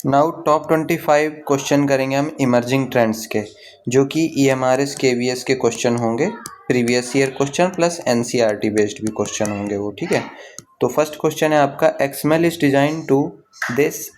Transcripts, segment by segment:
Now top 25 question करेंगे हम emerging trends के, जो कि EMRS KVS के क्वेश्चन होंगे, previous year question plus NCERT based भी क्वेश्चन होंगे वो, ठीक है। तो फर्स्ट क्वेश्चन है आपका, XML is design to this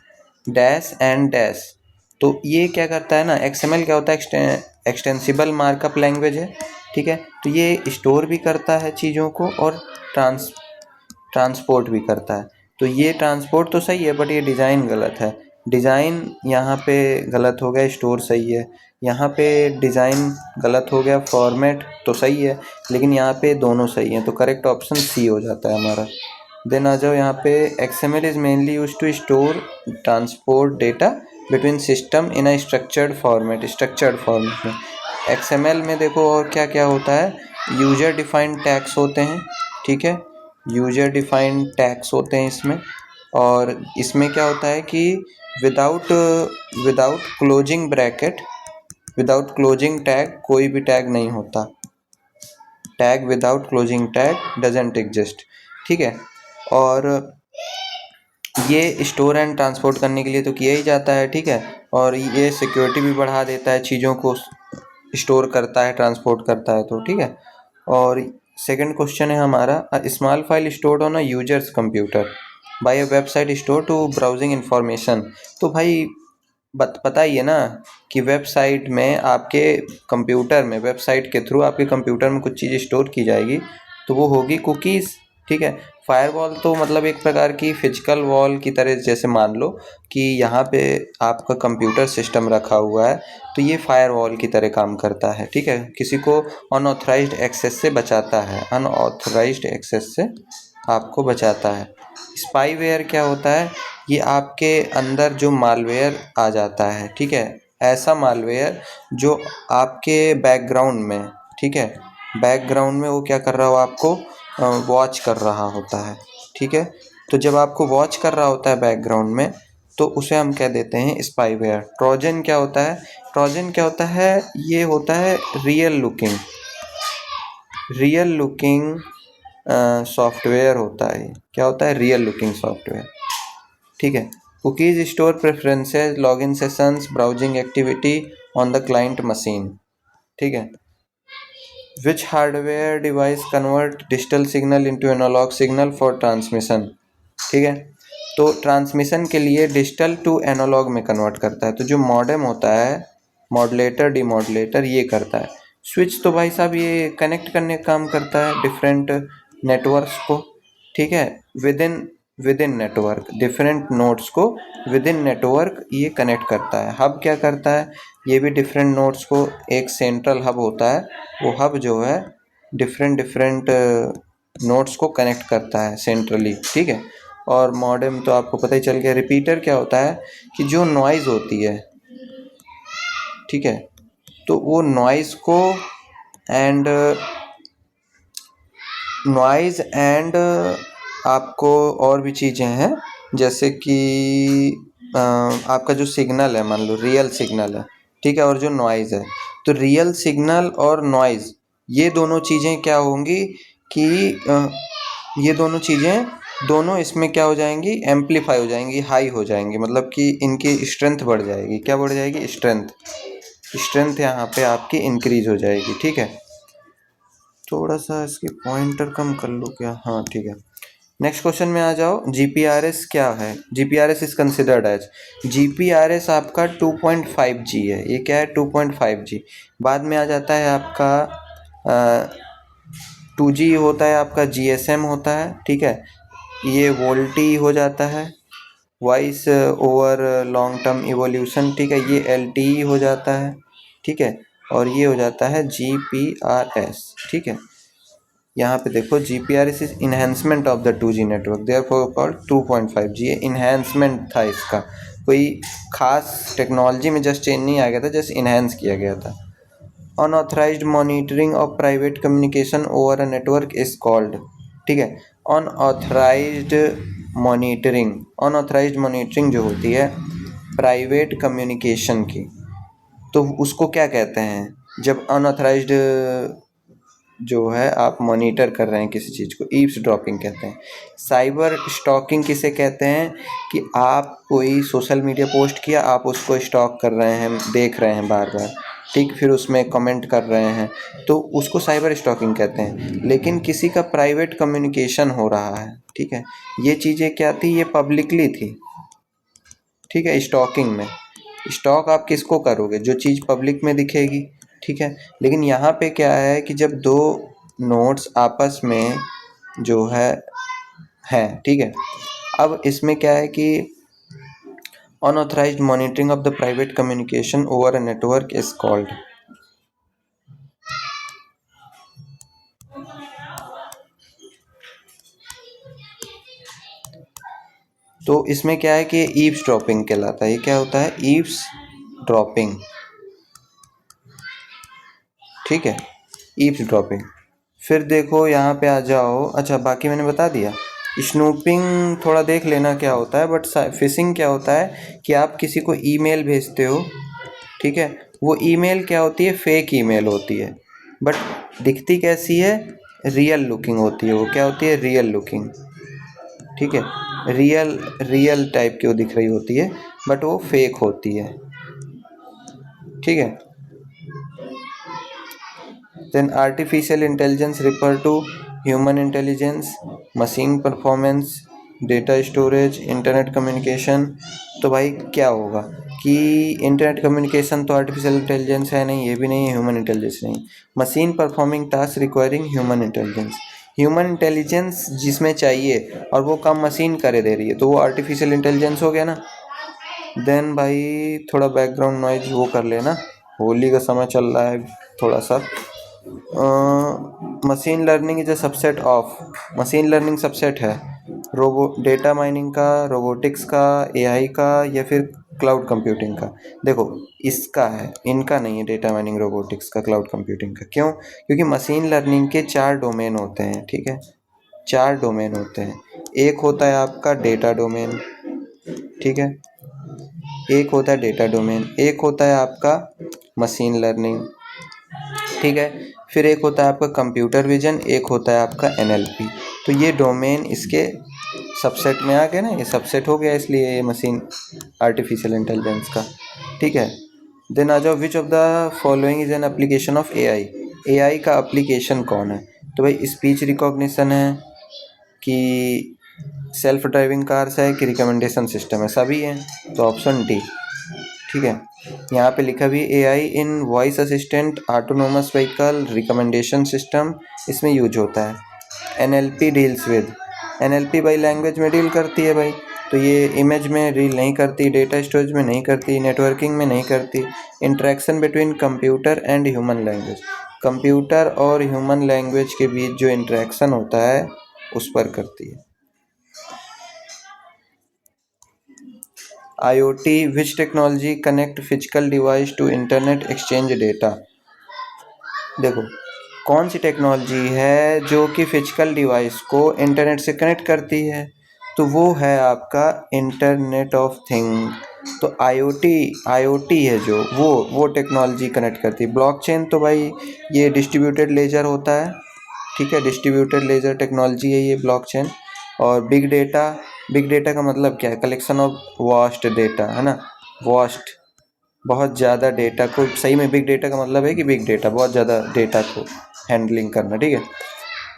dash and dash. तो ये क्या करता है ना, XML क्या होता है, एक्सटेंसिबल मार्कअप लैंग्वेज है, ठीक है। तो ये स्टोर भी करता है चीज़ों को और ट्रांसपोर्ट भी करता है। तो ये ट्रांसपोर्ट तो सही है, बट ये डिज़ाइन गलत है। डिज़ाइन यहाँ पे गलत हो गया, स्टोर सही है। यहाँ पे डिज़ाइन गलत हो गया, फॉर्मेट तो सही है, लेकिन यहाँ पे दोनों सही हैं, तो करेक्ट ऑप्शन सी हो जाता है हमारा। देन आ जाओ यहाँ पे, XML is mainly use to store transport data between system in a structured format में। XML में देखो और क्या क्या होता है, यूजर डिफाइंड टैग्स होते हैं, ठीक है। यूजर डिफाइंड टैग्स होते हैं इसमें, और इसमें क्या होता है कि without without closing bracket, without closing tag कोई भी टैग नहीं होता। Tag without closing tag doesn't exist, ठीक है। और ये स्टोर एंड ट्रांसपोर्ट करने के लिए तो किया ही जाता है, ठीक है। और ये सिक्योरिटी भी बढ़ा देता है, चीज़ों को स्टोर करता है, ट्रांसपोर्ट करता है, तो ठीक है। और सेकंड क्वेश्चन है हमारा, small file stored on a user's computer by a website store to browsing information. तो भाई पता ही है ना कि वेबसाइट में आपके कंप्यूटर में, वेबसाइट के थ्रू आपके कंप्यूटर में कुछ चीज़ स्टोर की जाएगी, तो वो होगी कुकीज़, ठीक है। फायरवॉल तो मतलब एक प्रकार की फिजिकल वॉल की तरह, जैसे मान लो कि यहाँ पे आपका कंप्यूटर सिस्टम रखा हुआ है, तो ये फायरवॉल की तरह काम करता है, ठीक है। किसी को अनऑथराइज्ड एक्सेस से बचाता है, अनऑथराइज्ड एक्सेस से आपको बचाता है। स्पाईवेयर क्या होता है, ये आपके अंदर जो मालवेयर आ जाता है, ठीक है, ऐसा मालवेयर जो आपके बैकग्राउंड में, ठीक है, बैकग्राउंड में वो क्या कर रहा हो, आपको वॉच कर रहा होता है, ठीक है। तो जब आपको वॉच कर रहा होता है बैकग्राउंड में, तो उसे हम कह देते हैं स्पाईवेयर। ट्रोजन क्या होता है, ट्रोजन क्या होता है, ये होता है रियल लुकिंग सॉफ्टवेयर होता है। क्या होता है, रियल लुकिंग सॉफ्टवेयर, ठीक है। Cookies store preferences, login sessions, browsing activity on the client machine, ठीक है। Which hardware device convert digital signal into analog signal for transmission, ठीक है। तो ट्रांसमिशन के लिए डिजिटल टू एनालॉग में कन्वर्ट करता है। तो जो मॉडेम होता है, मॉडुलेटर डिमॉडुलेटर, ये करता है। स्विच तो भाई साहब ये कनेक्ट करने का काम करता है डिफरेंट नेटवर्क्स को, ठीक है, with in network, different nodes को विद इन नेटवर्क ये कनेक्ट करता है। हब क्या करता है, ये भी डिफरेंट नोड्स को, एक सेंट्रल हब होता है, वो हब जो है डिफरेंट नोड्स को कनेक्ट करता है सेंट्रली, ठीक है। और मॉडेम तो आपको पता ही चल गया। रिपीटर क्या होता है कि जो नॉइज़ होती है, ठीक है, तो वो नॉइज़ एंड आपको और भी चीज़ें हैं, जैसे कि आपका जो सिग्नल है, मान लो रियल सिग्नल है, ठीक है, और जो नॉइज़ है, तो रियल सिग्नल और नॉइज़ ये दोनों चीज़ें क्या होंगी कि ये दोनों चीज़ें दोनों इसमें क्या हो जाएंगी, एम्पलीफाई हो जाएंगी, हाई हो जाएंगी, मतलब कि इनकी स्ट्रेंथ बढ़ जाएगी। क्या बढ़ जाएगी, स्ट्रेंथ यहाँ पे आपकी इंक्रीज हो जाएगी, ठीक है। थोड़ा सा इसकी पॉइंटर कम कर लो क्या, हाँ ठीक है। नेक्स्ट क्वेश्चन में आ जाओ, GPRS क्या है। GPRS is considered as, GPRS आपका 2.5G है। ये क्या है, 2.5G। बाद में आ जाता है आपका 2G होता है, आपका GSM होता है, ठीक है। ये वोल्टी हो जाता है, voice over long term evolution, ठीक है, ये LTE हो जाता है, ठीक है। और ये हो जाता है GPRS, ठीक है। यहाँ पे देखो, GPRS is enhancement of the 2G network, therefore called 2.5G। ये इन्हेंसमेंट था इसका, कोई खास टेक्नोलॉजी में जस्ट चेंज नहीं आ गया था, जस्ट इन्हेंस किया गया था। Unauthorised monitoring of private communication over a network is called, ठीक है। अनऑथराइज्ड मॉनिटरिंग जो होती है प्राइवेट कम्युनिकेशन की, तो उसको क्या कहते हैं, जब अनऑथराइज्ड जो है आप मॉनिटर कर रहे हैं किसी चीज़ को, ईव्सड्रॉपिंग कहते हैं। साइबर स्टॉकिंग किसे कहते हैं कि आप कोई सोशल मीडिया पोस्ट किया, आप उसको स्टॉक कर रहे हैं, देख रहे हैं बार बार, ठीक, फिर उसमें कमेंट कर रहे हैं, तो उसको साइबर स्टॉकिंग कहते हैं। लेकिन किसी का प्राइवेट कम्युनिकेशन हो रहा है, ठीक है, ये चीज़ें क्या थी, ये पब्लिकली थी, ठीक है। स्टॉकिंग में स्टॉक आप किसको करोगे, जो चीज़ पब्लिक में दिखेगी, ठीक है। लेकिन यहाँ पे क्या है कि जब दो नोड्स आपस में जो है, ठीक है। अब इसमें क्या है कि unauthorised monitoring of the private communication over a network is called. तो इसमें क्या है कि ईव्सड्रॉपिंग कहलाता है। ये क्या होता है, ईव्सड्रॉपिंग, ठीक है, ईव्सड्रॉपिंग। फिर देखो यहाँ पे आ जाओ, अच्छा बाकी मैंने बता दिया। स्नूपिंग थोड़ा देख लेना क्या होता है, बट फिशिंग क्या होता है कि आप किसी को ईमेल भेजते हो, ठीक है, वो ईमेल क्या होती है, फेक ईमेल होती है, बट दिखती कैसी है, रियल लुकिंग होती है। वो क्या होती है, रियल लुकिंग, ठीक है, रियल रियल टाइप की वो दिख रही होती है, बट वो फेक होती है, ठीक है। Then artificial intelligence refer to human intelligence, machine performance, data storage, internet communication. तो भाई क्या होगा कि इंटरनेट कम्युनिकेशन तो आर्टिफिशियल इंटेलिजेंस है नहीं, ये भी नहीं है, ह्यूमन इंटेलिजेंस नहीं। Machine performing task requiring human intelligence, human intelligence जिसमें चाहिए और वो काम मशीन करे दे रही है, तो वो आर्टिफिशियल इंटेलिजेंस हो गया ना। देन भाई थोड़ा बैकग्राउंड नॉइज वो कर लेना, होली का समय चल रहा है थोड़ा सा। Machine learning is a subset of, machine learning subset है रोबो डेटा माइनिंग का, रोबोटिक्स का, एआई का, या फिर क्लाउड कंप्यूटिंग का। देखो इसका है, इनका नहीं है, डेटा माइनिंग, रोबोटिक्स का, क्लाउड कंप्यूटिंग का। क्यों? क्योंकि मशीन लर्निंग के 4 डोमेन होते हैं, ठीक है, 4 डोमेन होते हैं। एक होता है आपका डेटा डोमेन, ठीक है, एक होता है डेटा डोमेन, एक होता है आपका मशीन लर्निंग, ठीक है, फिर एक होता है आपका कंप्यूटर विजन, एक होता है आपका एनएलपी। तो ये डोमेन इसके सबसेट में आ गए ना, ये सबसेट हो गया, इसलिए ये मशीन आर्टिफिशियल इंटेलिजेंस का, ठीक है। देन आ जाओ, which of the following is an application of AI, AI का एप्लीकेशन कौन है? तो भाई स्पीच रिकॉग्निशन है, कि सेल्फ ड्राइविंग कार्स है, कि रिकमेंडेशन सिस्टम है, सभी हैं, तो ऑप्शन डी, ठीक है। यहाँ पे लिखा भी एआई इन voice assistant, autonomous vehicle, recommendation system, इसमें यूज होता है। एनएलपी डील्स विद, एनएलपी भाई लैंग्वेज में डील करती है भाई, तो ये इमेज में डील नहीं करती, डेटा स्टोरेज में नहीं करती, नेटवर्किंग में नहीं करती। Interaction between computer and human language, computer और ह्यूमन लैंग्वेज के बीच जो इंटरेक्शन होता है उस पर करती है। IoT, which technology connect physical device to internet exchange data? देखो कौन सी टेक्नोलॉजी है जो कि फिजिकल डिवाइस को इंटरनेट से कनेक्ट करती है, तो वो है आपका इंटरनेट ऑफ थिंग। तो IoT है जो वो टेक्नोलॉजी कनेक्ट करती है। ब्लॉकचेन तो भाई ये डिस्ट्रीब्यूटेड लेजर होता है, ठीक है, डिस्ट्रीब्यूटेड लेजर टेक्नोलॉजी है ये ब्लॉकचेन। और बिग डेटा का मतलब क्या है, कलेक्शन ऑफ वास्ट डेटा, है ना, वास्ट, बहुत ज़्यादा डेटा को, सही में बिग डेटा का मतलब है कि बिग डेटा, बहुत ज़्यादा डेटा को हैंडलिंग करना, ठीक है।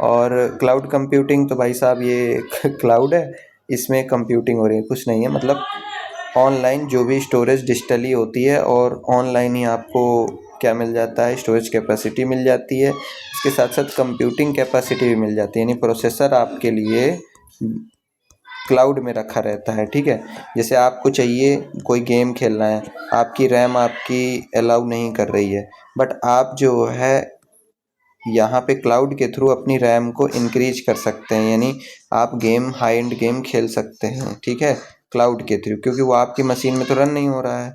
और क्लाउड कंप्यूटिंग तो भाई साहब ये क्लाउड है, इसमें कंप्यूटिंग हो रही है, कुछ नहीं है, मतलब ऑनलाइन जो भी स्टोरेज डिजिटली होती है, और ऑनलाइन ही आपको क्या मिल जाता है, स्टोरेज कैपेसिटी मिल जाती है, इसके साथ साथ कंप्यूटिंग कैपेसिटी भी मिल जाती है, यानी प्रोसेसर आपके लिए क्लाउड में रखा रहता है, ठीक है। जैसे आपको चाहिए कोई गेम खेलना है, आपकी रैम आपकी अलाउ नहीं कर रही है, बट आप जो है यहाँ पे क्लाउड के थ्रू अपनी रैम को इंक्रीज कर सकते हैं, यानी आप गेम, हाई एंड गेम खेल सकते हैं, ठीक है, क्लाउड के थ्रू, क्योंकि वो आपकी मशीन में तो रन नहीं हो रहा है,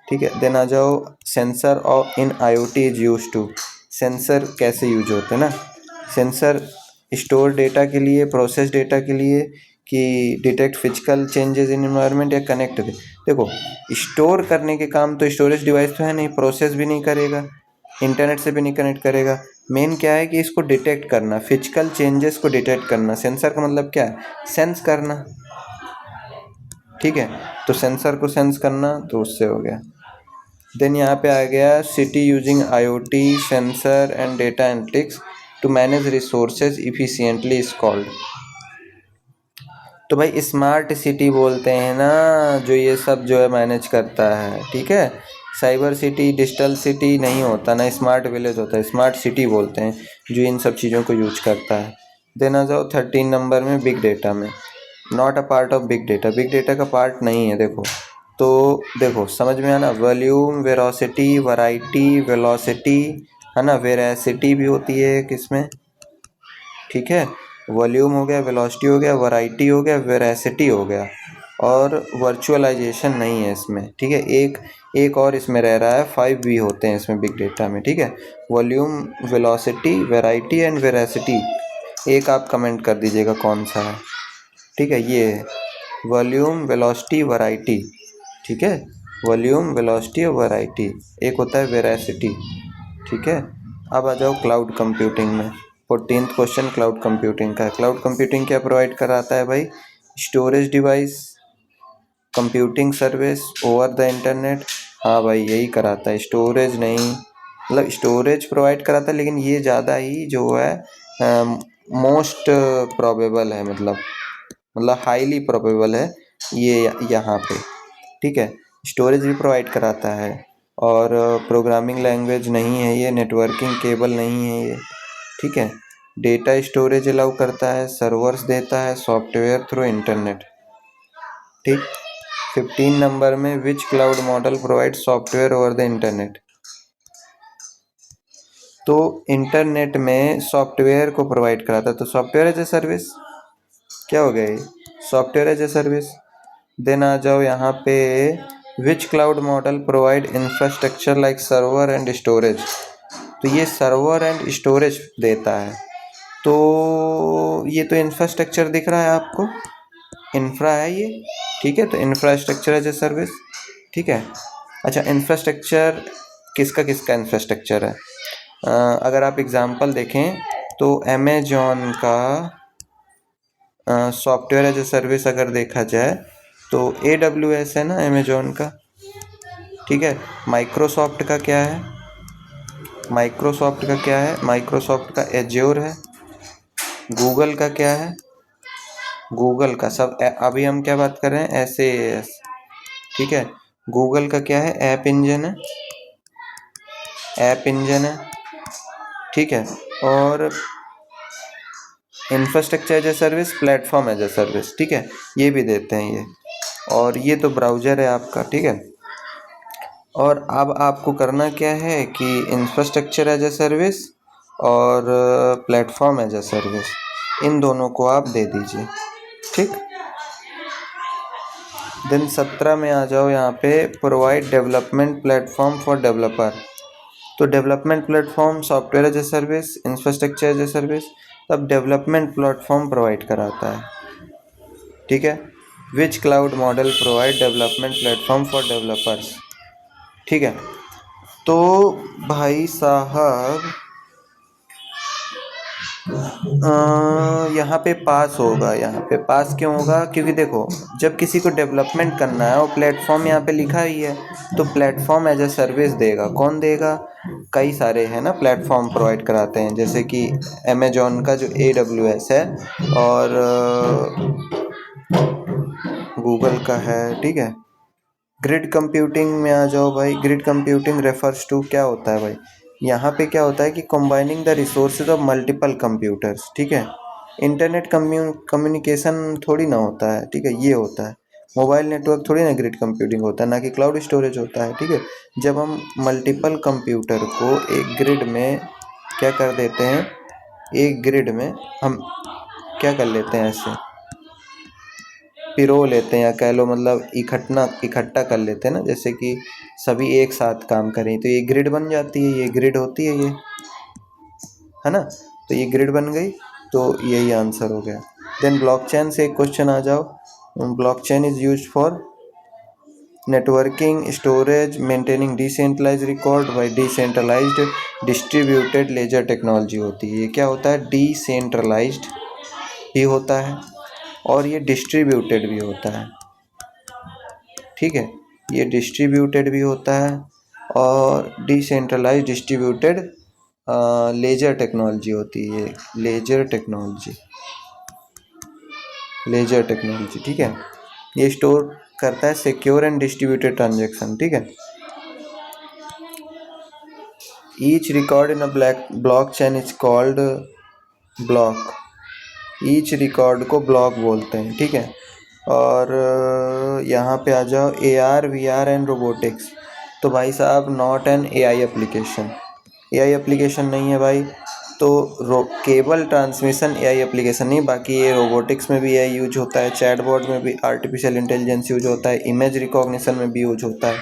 ठीक है। देन आ जाओ, सेंसर और इन IoT is use to, sensor कैसे यूज होते हैं ना, सेंसर स्टोर डेटा के लिए, प्रोसेस डेटा के लिए, कि detect physical changes in environment, या कनेक्ट दे। देखो स्टोर करने के काम तो स्टोरेज डिवाइस तो है नहीं, प्रोसेस भी नहीं करेगा, इंटरनेट से भी नहीं कनेक्ट करेगा, मेन क्या है कि इसको डिटेक्ट करना, फिजिकल चेंजेस को डिटेक्ट करना। सेंसर का मतलब क्या है, सेंस करना, ठीक है। तो सेंसर को सेंस करना, तो उससे हो गया। देन यहाँ पे आ गया city using IoT sensor and data analytics to manage resources efficiently is called. तो भाई स्मार्ट सिटी बोलते हैं ना जो ये सब जो है मैनेज करता है, ठीक है। साइबर सिटी डिजिटल सिटी नहीं होता ना, स्मार्ट विलेज होता है, स्मार्ट सिटी बोलते हैं जो इन सब चीज़ों को यूज करता है। देन आ जाओ 13 नंबर में बिग डेटा में। Not a part of big data, big data का पार्ट नहीं है। देखो तो देखो समझ में आना, वॉल्यूम, वेरोसिटी, वैरायटी, वेलोसिटी, है ना, वेरासिटी भी होती है किसमें, ठीक है। वॉल्यूम हो गया, वेलोसिटी हो गया, वैरायटी हो गया, वेरासिटी हो गया, और वर्चुअलाइजेशन नहीं है इसमें, ठीक है। एक और इसमें रह रहा है, 5 भी होते हैं इसमें बिग डेटा में, ठीक है। Volume, velocity, variety and veracity. एक आप कमेंट कर दीजिएगा कौन सा है, ठीक है। ये है वॉल्यूम, वेलोसिटी, वैरायटी, ठीक है। वॉल्यूम, वेलोसिटी और वैरायटी। एक होता है वेरासिटी, ठीक है। अब आ जाओ क्लाउड कंप्यूटिंग में। 14th क्वेश्चन क्लाउड कंप्यूटिंग का है। क्लाउड कंप्यूटिंग क्या प्रोवाइड कराता है भाई, storage device, computing service over the internet. हाँ भाई यही कराता है, स्टोरेज नहीं, मतलब स्टोरेज प्रोवाइड कराता है लेकिन ये ज़्यादा ही जो है मोस्ट प्रोबेबल है, मतलब हाईली प्रोबेबल है ये यहाँ पे, ठीक है। स्टोरेज भी प्रोवाइड कराता है, और प्रोग्रामिंग लैंग्वेज नहीं है ये, नेटवर्किंग केबल नहीं है ये, ठीक है। डेटा स्टोरेज अलाउ करता है, सर्वर्स देता है, सॉफ्टवेयर थ्रू इंटरनेट, ठीक। 15 नंबर में which cloud model provide software over the internet. तो इंटरनेट में सॉफ्टवेयर को प्रोवाइड कराता है, तो सॉफ्टवेयर एज ए सर्विस क्या हो गया ये, software as a service. Then आ जाओ यहाँ पे, which cloud model provide infrastructure like server and storage. तो ये सर्वर एंड स्टोरेज देता है, तो ये तो इंफ्रास्ट्रक्चर दिख रहा है आपको, इंफ्रा है ये, ठीक है। तो इंफ्रास्ट्रक्चर एज ए सर्विस, ठीक है। अच्छा इंफ्रास्ट्रक्चर किसका किसका इंफ्रास्ट्रक्चर है, अगर आप एग्जांपल देखें तो अमेजॉन का सॉफ्टवेयर एज ए सर्विस अगर देखा जाए तो AWS है ना अमेजॉन का, ठीक है। माइक्रोसॉफ्ट का क्या है, माइक्रोसॉफ्ट का एज्योर है। गूगल का क्या है, गूगल का सब अभी हम क्या बात कर रहे हैं, SaaS, ठीक है। गूगल का क्या है, ऐप इंजन है, ठीक है। और infrastructure as a service, platform as a service, ठीक है, ये भी देते हैं ये। और ये तो ब्राउज़र है आपका, ठीक है। और अब आपको करना क्या है कि इंफ्रास्ट्रक्चर एज ए सर्विस और प्लेटफॉर्म एज ए सर्विस, इन दोनों को आप दे दीजिए, ठीक। दिन 17 में आ जाओ यहाँ पे, provide development platform for developer. तो development platform software as a service, infrastructure as a service, तब डेवलपमेंट प्लेटफॉर्म प्रोवाइड कराता है, ठीक है। Which cloud model provide development platform for developers, ठीक है। तो भाई साहब यहाँ पे पास होगा, यहाँ पे पास क्यों होगा, क्योंकि देखो जब किसी को डेवलपमेंट करना है और प्लेटफॉर्म यहाँ पे लिखा ही है, तो प्लेटफॉर्म एज ए सर्विस देगा, कौन देगा, कई सारे हैं ना प्लेटफॉर्म प्रोवाइड कराते हैं, जैसे कि अमेजॉन का जो AWS है, और गूगल का है, ठीक है। ग्रिड कंप्यूटिंग में आ जाओ भाई, ग्रिड कंप्यूटिंग रेफर्स टू क्या होता है भाई, यहाँ पे क्या होता है कि combining the resources of multiple computers, ठीक है। इंटरनेट कम्युनिकेशन थोड़ी ना होता है, ठीक है, ये होता है मोबाइल नेटवर्क, थोड़ी ना ग्रिड कंप्यूटिंग होता है, ना कि क्लाउड स्टोरेज होता है, ठीक है। जब हम मल्टीपल कंप्यूटर को एक ग्रिड में क्या कर देते हैं, एक ग्रिड में हम क्या कर लेते हैं, ऐसे पिरो लेते हैं, या कह लो मतलब इकट्ठा कर लेते हैं ना, जैसे कि सभी एक साथ काम करें तो ये ग्रिड बन जाती है, ये ग्रिड होती है ये, है ना। तो ये ग्रिड बन गई, तो यही आंसर हो गया। देन ब्लॉकचेन से एक क्वेश्चन आ जाओ, blockchain is used for, networking, storage, maintaining decentralised record by decentralised distributed ledger technology होती है। ये क्या होता है? डिसेंट्रलाइज्ड भी होता है और ये डिस्ट्रीब्यूटेड भी होता है। ठीक है, ये डिस्ट्रीब्यूटेड भी होता है और डिसेंट्रलाइज्ड डिस्ट्रीब्यूटेड लेजर टेक्नोलॉजी होती है। लेजर टेक्नोलॉजी ठीक है। ये स्टोर करता है सिक्योर एंड डिस्ट्रीब्यूटेड ट्रांजैक्शन। ठीक है। Each record in a blockchain is called block. Each record को ब्लॉक बोलते हैं। ठीक है। और यहाँ पे आ जाओ AR, VR एंड रोबोटिक्स। तो भाई साहब not an AI application. AI application नहीं है भाई। तो केबल ट्रांसमिशन AI एप्लीकेशन नहीं। बाकी ये रोबोटिक्स में भी AI यूज होता है, चैटबॉट में भी आर्टिफिशियल इंटेलिजेंस यूज होता है, इमेज रिकॉग्निशन में भी यूज होता है।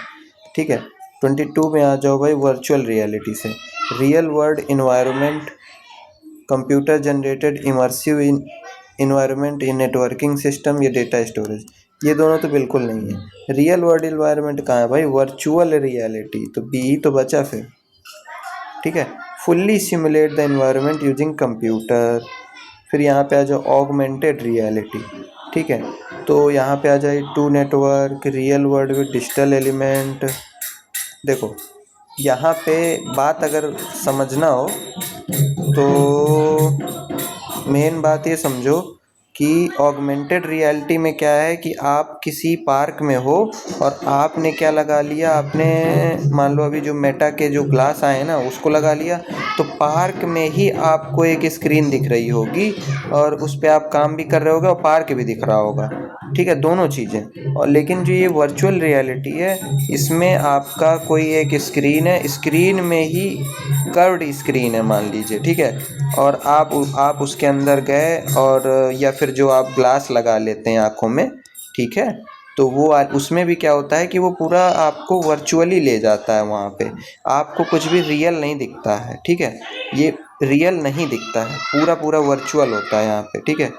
ठीक है। 22 में आ जाओ भाई वर्चुअल रियलिटी से। Real world environment, computer generated immersive environment, ये नेटवर्किंग सिस्टम, ये डेटा स्टोरेज। ये दोनों तो बिल्कुल नहीं है। रियल वर्ल्ड इन्वायरमेंट कहाँ है भाई? वर्चुअल रियलिटी, तो बी ही तो बचा फिर। ठीक है। Fully simulate the environment using computer. फिर यहाँ पे आ जाओ ऑगमेंटेड रियलिटी। ठीक है। तो यहाँ पे आ जाए to network, real world with digital element. देखो यहाँ पे बात अगर समझना हो तो मेन बात ये समझो कि ऑगमेंटेड रियलिटी में क्या है कि आप किसी पार्क में हो और आपने क्या लगा लिया, आपने मान लो अभी जो मेटा के जो ग्लास आए ना उसको लगा लिया, तो पार्क में ही आपको एक स्क्रीन दिख रही होगी और उस पर आप काम भी कर रहे होगे और पार्क भी दिख रहा होगा। ठीक है, दोनों चीज़ें। और लेकिन जो ये वर्चुअल रियलिटी है इसमें आपका कोई एक स्क्रीन है, स्क्रीन में ही कर्व्ड स्क्रीन है मान लीजिए। ठीक है। और आप उसके अंदर गए और या फिर जो आप ग्लास लगा लेते हैं आँखों में। ठीक है। तो वो उसमें भी क्या होता है कि वो पूरा आपको वर्चुअली ले जाता है वहाँ पे, आपको कुछ भी रियल नहीं दिखता है। ठीक है। ये रियल नहीं दिखता है, पूरा पूरा वर्चुअल होता है यहाँ पे। ठीक है,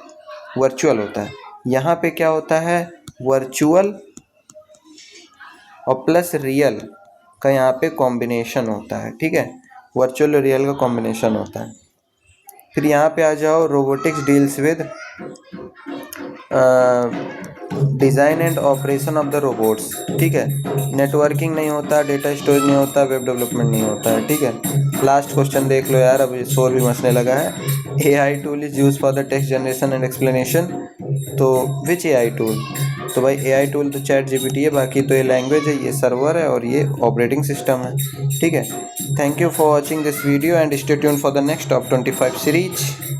वर्चुअल होता है। यहाँ पे क्या होता है? वर्चुअल और प्लस रियल का यहाँ पे कॉम्बिनेशन होता है। ठीक है, वर्चुअल और रियल का कॉम्बिनेशन होता है। फिर यहाँ पे आ जाओ robotics deals with design and operation of the robots. ठीक है, नेटवर्किंग नहीं होता, डेटा स्टोरेज नहीं होता, वेब डेवलपमेंट नहीं होता है। ठीक है। लास्ट क्वेश्चन देख लो यार, अब शोर भी मचने लगा है। AI tool is use for the text generation and explanation. तो विच AI टूल? तो भाई AI टूल तो ChatGPT है, बाकी तो ये लैंग्वेज है, ये सर्वर है और ये ऑपरेटिंग सिस्टम है। ठीक है। Thank you for watching this video and stay tuned for the next top 25 series.